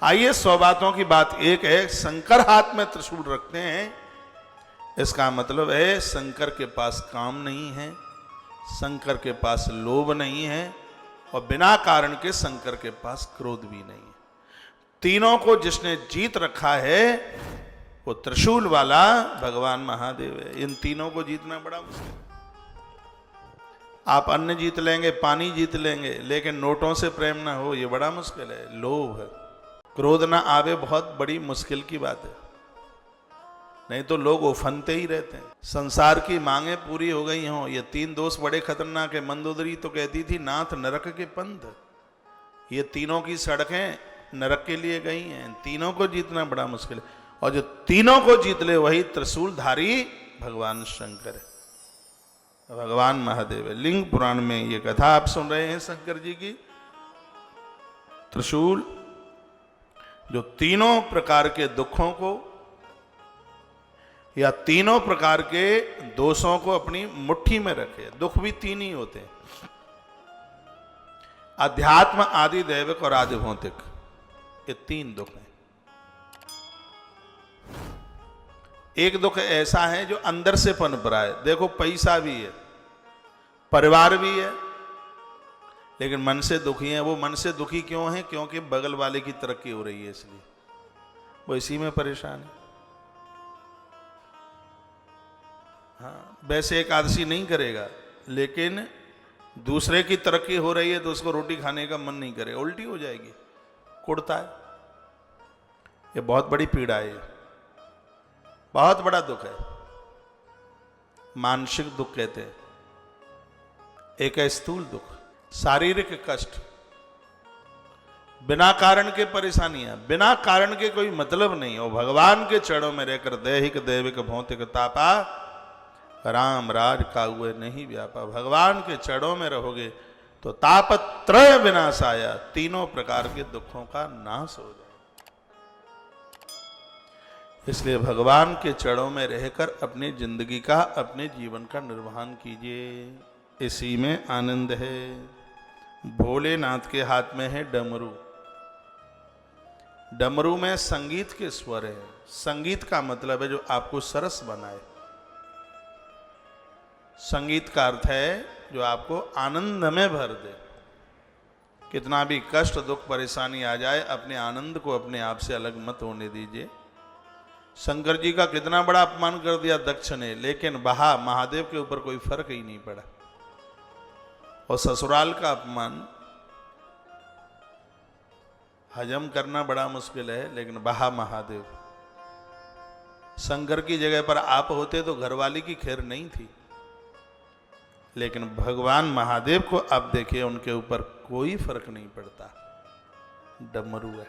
आइए 100 बातों की बात एक है, शंकर हाथ में त्रिशूल रखते हैं, इसका मतलब है शंकर के पास काम नहीं है, शंकर के पास लोभ नहीं है, और बिना कारण के शंकर के पास क्रोध भी नहीं है। तीनों को जिसने जीत रखा है वो त्रिशूल वाला भगवान महादेव है। इन तीनों को जीतना बड़ा मुश्किल। आप अन्न जीत लेंगे, पानी जीत लेंगे, लेकिन नोटों से प्रेम ना हो, ये बड़ा मुश्किल है। लोभ है, क्रोध ना आवे, बहुत बड़ी मुश्किल की बात है। नहीं तो लोग उफनते ही रहते हैं। संसार की मांगे पूरी हो गई हों, ये 3 दोष बड़े खतरनाक है। मंदोदरी तो कहती थी नाथ नरक के पंथ, ये तीनों की सड़कें नरक के लिए गई हैं। तीनों को जीतना बड़ा मुश्किल है, और जो तीनों को जीत ले वही त्रिशूलधारी भगवान शंकर है, भगवान महादेव है। लिंग पुराण में ये कथा आप सुन रहे हैं शंकर जी की। त्रिशूल जो तीनों प्रकार के दुखों को या तीनों प्रकार के दोषों को अपनी मुट्ठी में रखे। दुख भी 3 ही होते हैं, अध्यात्म, आदि दैविक और आदि भौतिक, ये 3 दुख हैं। एक दुख ऐसा है जो अंदर से पनप रहा है। देखो पैसा भी है, परिवार भी है, लेकिन मन से दुखी है। वो मन से दुखी क्यों है? क्योंकि बगल वाले की तरक्की हो रही है, इसलिए वो इसी में परेशान है। हाँ, वैसे एकादशी नहीं करेगा, लेकिन दूसरे की तरक्की हो रही है तो उसको रोटी खाने का मन नहीं करेगा, उल्टी हो जाएगी, कुड़ता है। ये बहुत बड़ी पीड़ा है, बहुत बड़ा दुख है, मानसिक दुख कहते हैं। एक है स्थूल दुख, शारीरिक कष्ट, बिना कारण के परेशानियां, बिना कारण के कोई मतलब नहीं हो। भगवान के चरणों में रहकर दैहिक दैविक भौतिक तापा राम राज का हुए नहीं व्यापा। भगवान के चरणों में रहोगे तो तापत्रय विनाश आया, तीनों प्रकार के दुखों का नाश हो जाए। इसलिए भगवान के चरणों में रहकर अपनी जिंदगी का, अपने जीवन का निर्वहन कीजिए, इसी में आनंद है। भोलेनाथ के हाथ में है डमरू। डमरू में संगीत के स्वर है। संगीत का मतलब है जो आपको सरस बनाए। संगीत का अर्थ है जो आपको आनंद में भर दे। कितना भी कष्ट दुख परेशानी आ जाए, अपने आनंद को अपने आप से अलग मत होने दीजिए। शंकर जी का कितना बड़ा अपमान कर दिया दक्ष ने, लेकिन बहा महादेव के ऊपर कोई फर्क ही नहीं पड़ा। और ससुराल का अपमान हजम करना बड़ा मुश्किल है, लेकिन बहा महादेव। शंकर की जगह पर आप होते तो घरवाली की खैर नहीं थी, लेकिन भगवान महादेव को आप देखिए, उनके ऊपर कोई फर्क नहीं पड़ता। डमरू है।